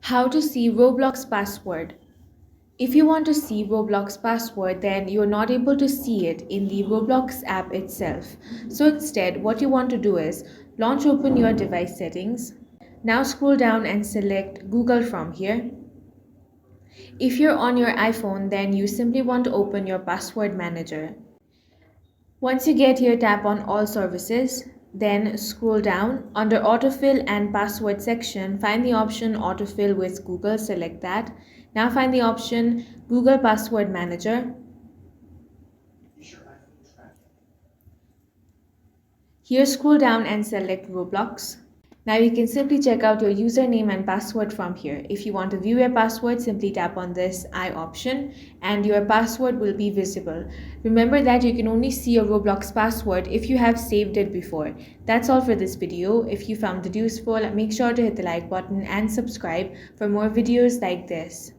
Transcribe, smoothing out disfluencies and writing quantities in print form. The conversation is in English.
How to see Roblox password. If you want to see Roblox password, then you're not able to see it in the Roblox app itself. So instead, what you want to do is launch open your device settings. Now scroll down and select Google from here. If you're on your iPhone, then you simply want to open your password manager. Once you get here, tap on all services, then scroll down. Under autofill and password section, find the option autofill with Google, select that. Now find the option Google Password Manager. Here scroll down and select Roblox. Now you can simply check out your username and password from here. If you want to view your password, simply tap on this I option and your password will be visible. Remember that you can only see your Roblox password if you have saved it before. That's all for this video. If you found it useful, make sure to hit the like button and subscribe for more videos like this.